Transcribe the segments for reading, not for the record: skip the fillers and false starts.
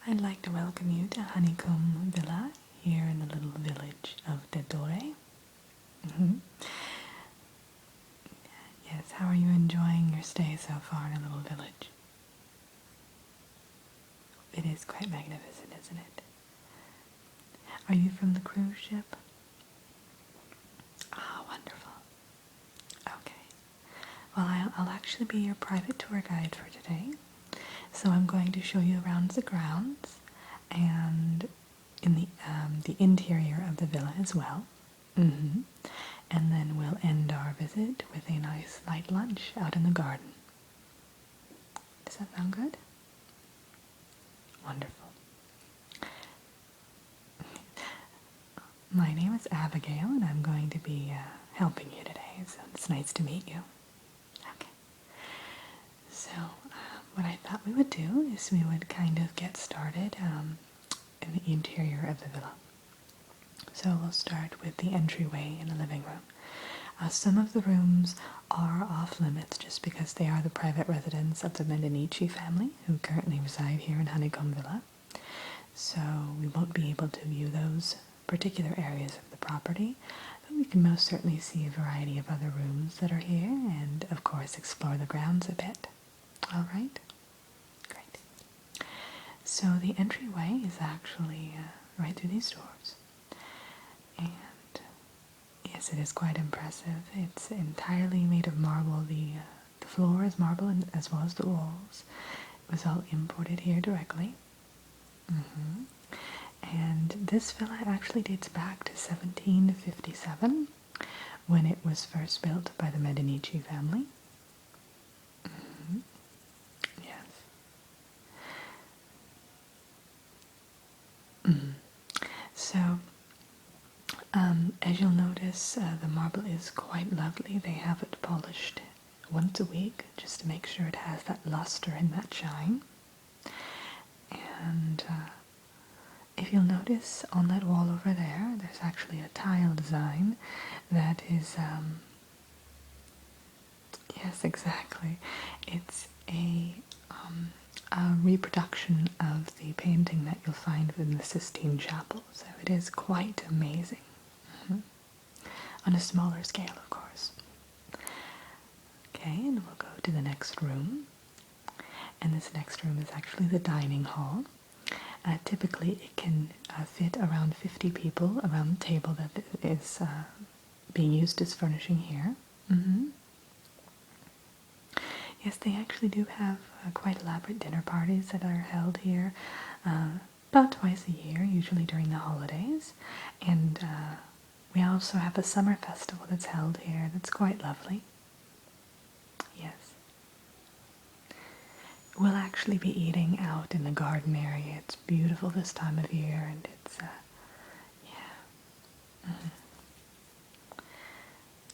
I'd like to welcome you to Honeycomb Villa here in the little village of Dedore. Yes, how are you enjoying your stay so far in a little village? It is quite magnificent, isn't it? Are you from the cruise ship? Ah, wonderful. Okay. Well, I'll actually be your private tour guide for today. So I'm going to show you around the grounds and in the interior of the villa as well. And then we'll end our visit with a nice light lunch out in the garden. Does that sound good? Wonderful. My name is Abigail, and I'm going to be helping you today, so it's nice to meet you. Okay. So, what I thought we would do is we would kind of get started in the interior of the villa. So we'll start with the entryway in the living room. Some of the rooms are off limits just because they are the private residence of the Medici family who currently reside here in Honeycomb Villa. So we won't be able to view those particular areas of the property, but we can most certainly see a variety of other rooms that are here and, of course, explore the grounds a bit. All right? Great. So the entryway is actually right through these doors. And yes, it is quite impressive. It's entirely made of marble. The floor is marble as well as the walls. It was all imported here directly. And this villa actually dates back to 1757 when it was first built by the Medici family. Yes. So, as you'll notice, the marble is quite lovely. They have it polished once a week just to make sure it has that luster and that shine. And if you'll notice on that wall over there, there's actually a tile design that is, yes, exactly. It's a reproduction of the painting that you'll find in the Sistine Chapel. So it is quite amazing. On a smaller scale, of course. Okay, and we'll go to the next room. And this next room is actually the dining hall. Typically, it can fit around 50 people around the table that is being used as furnishing here. Yes, they actually do have quite elaborate dinner parties that are held here about twice a year, usually during the holidays. And we also have a summer festival that's held here that's quite lovely. Yes. We'll actually be eating out in the garden area. It's beautiful this time of year, and it's, yeah.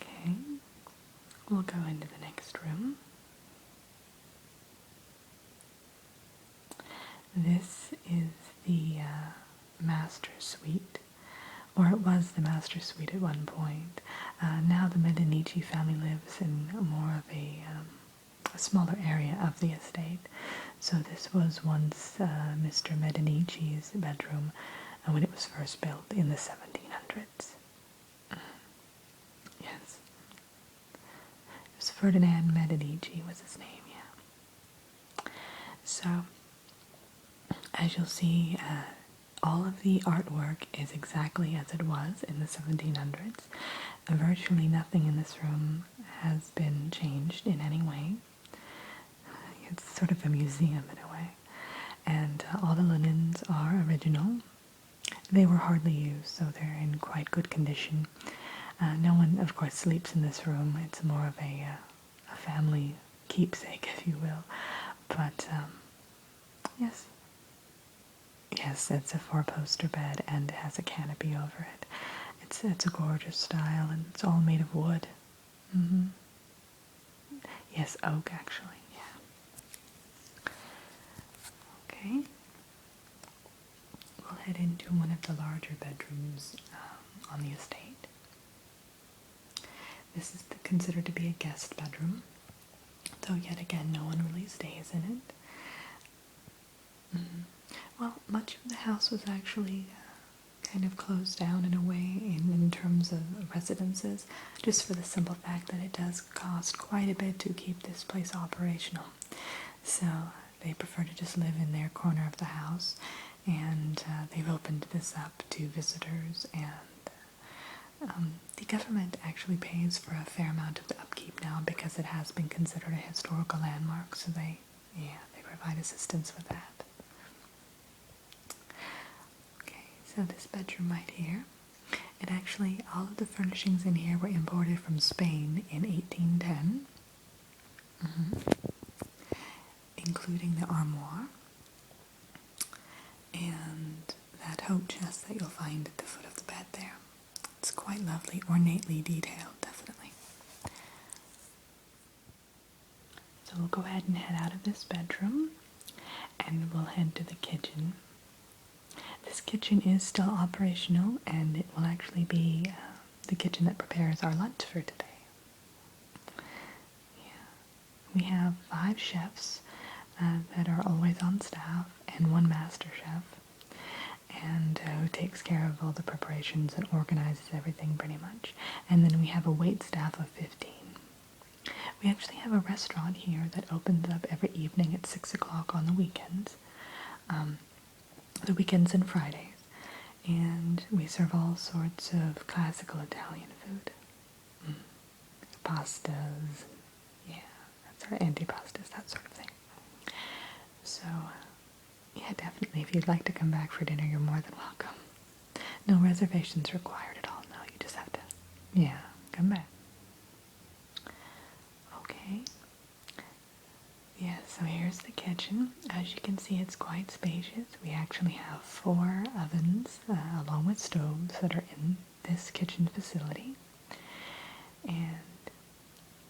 Okay, we'll go into the next room. This is the master suite, or it was the master suite at one point. Now the Medici family lives in more of a smaller area of the estate. So this was once Mr. Medici's bedroom when it was first built in the 1700s. Yes. It was Ferdinand Medici was his name, yeah. So, as you'll see, all of the artwork is exactly as it was in the 1700s. Virtually nothing in this room has been changed in any way. It's sort of a museum in a way. And all the linens are original. They were hardly used, so they're in quite good condition. No one, of course, sleeps in this room. It's more of a family keepsake, if you will. But, yes. Yes, it's a four-poster bed, and it has a canopy over it. It's a gorgeous style, and it's all made of wood. Yes, oak, actually, yeah. Okay. We'll head into one of the larger bedrooms on the estate. This is considered to be a guest bedroom, though yet again no one really stays in it. Well, much of the house was actually kind of closed down in a way in terms of residences, just for the simple fact that it does cost quite a bit to keep this place operational. So they prefer to just live in their corner of the house, and they've opened this up to visitors, and the government actually pays for a fair amount of the upkeep now because it has been considered a historical landmark, so they provide assistance with that. Okay, so this bedroom right here, it actually, all of the furnishings in here were imported from Spain in 1810, including the armoire and that hope chest that you'll find at the foot of the bed there. It's quite lovely, ornately detailed, definitely. So we'll go ahead and head out of this bedroom, and we'll head to the kitchen. This kitchen is still operational, and it will actually be the kitchen that prepares our lunch for today. Yeah. We have 5 chefs that are always on staff, and 1 master chef, and who takes care of all the preparations and organizes everything pretty much. And then we have a wait staff of 15. We actually have a restaurant here that opens up every evening at 6 o'clock on the weekends. The weekends and Fridays. And we serve all sorts of classical Italian food. Pastas, yeah, that's our antipastas, that sort of thing. So, yeah, definitely, if you'd like to come back for dinner, you're more than welcome. No reservations required at all, no, you just have to, yeah, come back. Okay. Yeah, so here's the kitchen. As you can see, it's quite spacious. We actually have 4 ovens, along with stoves, that are in this kitchen facility. And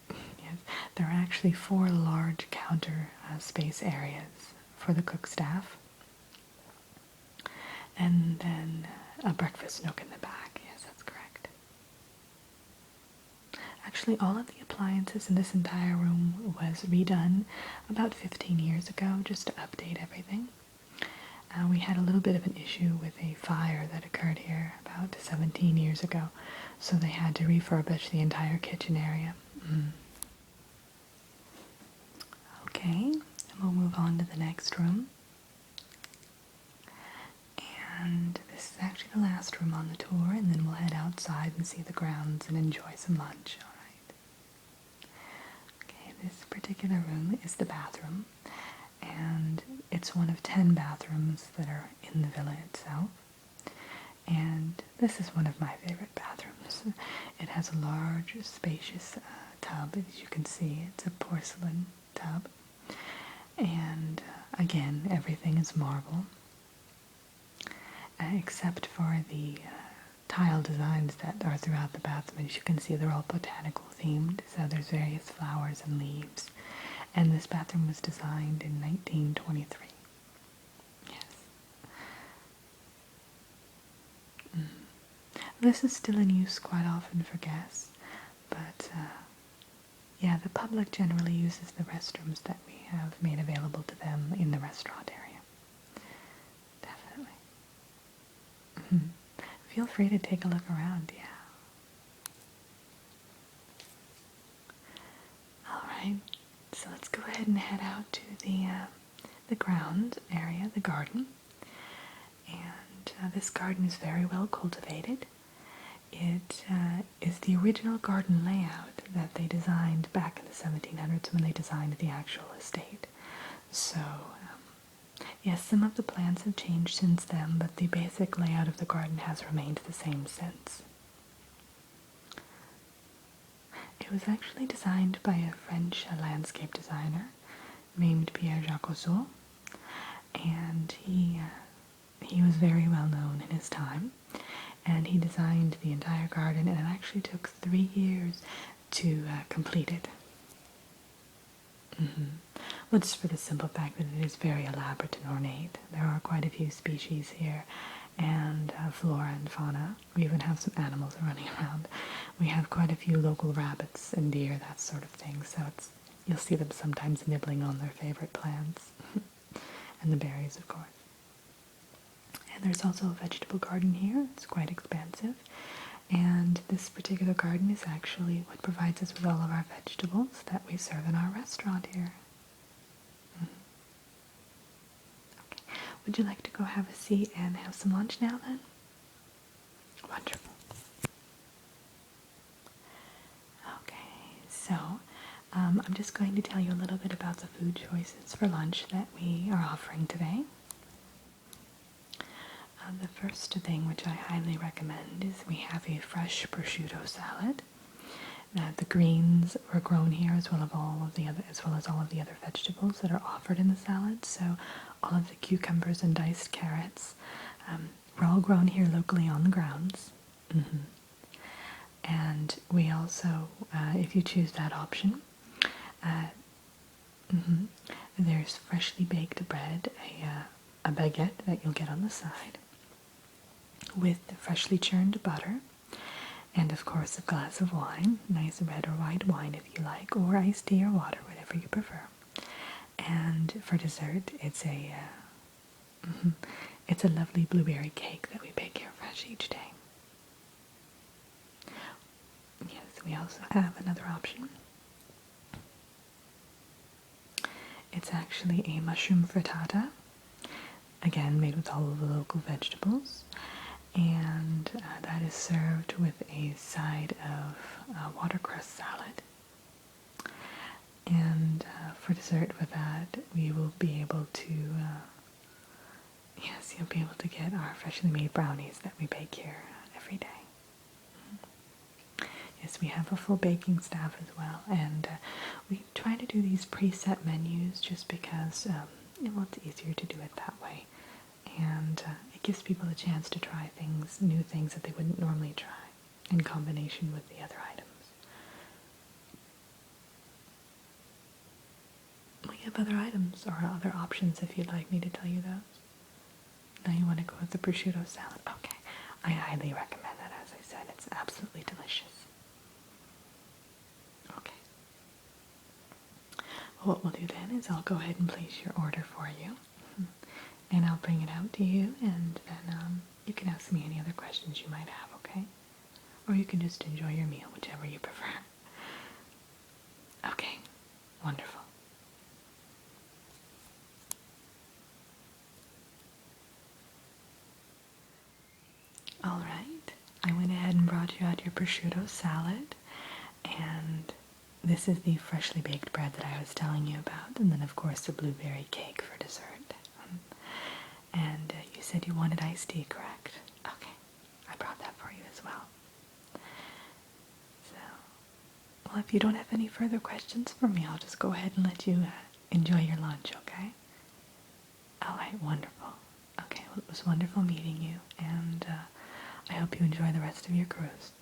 yes, there are actually 4 large counter space areas for the cook staff. And then a breakfast nook in the back. Yes, that's correct. Actually, all of the appliances in this entire room was redone about 15 years ago, just to update everything. We had a little bit of an issue with a fire that occurred here about 17 years ago, so they had to refurbish the entire kitchen area. Okay, and we'll move on to the next room. And this is actually the last room on the tour, and then we'll head outside and see the grounds and enjoy some lunch, alright? Okay, this particular room is the bathroom, and it's one of 10 bathrooms that are in the villa itself. And this is one of my favorite bathrooms. It has a large, spacious tub, as you can see. It's a porcelain tub. And again, everything is marble, except for the tile designs that are throughout the bathroom. As you can see, they're all botanical themed, so there's various flowers and leaves. And this bathroom was designed in 1923. Yes. This is still in use quite often for guests, but yeah, the public generally uses the restrooms that we have made available to them in the restaurant area. Definitely. Feel free to take a look around, yeah. Alright, so let's go ahead and head out to the grounds area, the garden. And this garden is very well cultivated. It is the original garden layout that they designed back in the 1700s when they designed the actual estate. So, yes, some of the plants have changed since then, but the basic layout of the garden has remained the same since. It was actually designed by a French landscape designer named Pierre-Jacques Garzoni, and he was very well known in his time, and he designed the entire garden, and it actually took 3 years to complete it. Well, just for the simple fact that it is very elaborate and ornate. There are quite a few species here, and flora and fauna. We even have some animals running around. We have quite a few local rabbits and deer, that sort of thing, so you'll see them sometimes nibbling on their favorite plants. And the berries, of course. And there's also a vegetable garden here. It's quite expansive. And this particular garden is actually what provides us with all of our vegetables that we serve in our restaurant here. Okay. Would you like to go have a seat and have some lunch now then? Wonderful. Okay, so I'm just going to tell you a little bit about the food choices for lunch that we are offering today. The first thing which I highly recommend is we have a fresh prosciutto salad. The greens were grown here as well as all of the other vegetables that are offered in the salad. So all of the cucumbers and diced carrots were all grown here locally on the grounds. And we also, if you choose that option, there's freshly baked bread, a baguette that you'll get on the side, with freshly churned butter, and of course a glass of wine, nice red or white wine if you like, or iced tea or water, whatever you prefer. And for dessert, it's a lovely blueberry cake that we bake here fresh each day. Yes, we also have another option. It's actually a mushroom frittata, again made with all of the local vegetables, and that is served with a side of watercress salad. And for dessert with that, we will be able to, yes, you'll be able to get our freshly made brownies that we bake here every day. Yes, we have a full baking staff as well, and we try to do these preset menus just because it's easier to do it that way, and it gives people a chance to try new things that they wouldn't normally try in combination with the other items. We have other items or other options if you'd like me to tell you those. Now you want to go with the prosciutto salad? Okay, I highly recommend that. As I said, it's absolutely delicious. Okay. Well, what we'll do then is I'll go ahead and place your order for you, and I'll bring it out to you, and then you can ask me any other questions you might have, okay? Or you can just enjoy your meal, whichever you prefer. Okay, wonderful. All right, I went ahead and brought you out your prosciutto salad, and this is the freshly baked bread that I was telling you about, and then of course the blueberry cake for dessert. And you said you wanted iced tea, correct? Okay, I brought that for you as well. So, well, if you don't have any further questions for me, I'll just go ahead and let you enjoy your lunch, okay? All right, wonderful. Okay, well, it was wonderful meeting you, and I hope you enjoy the rest of your cruise.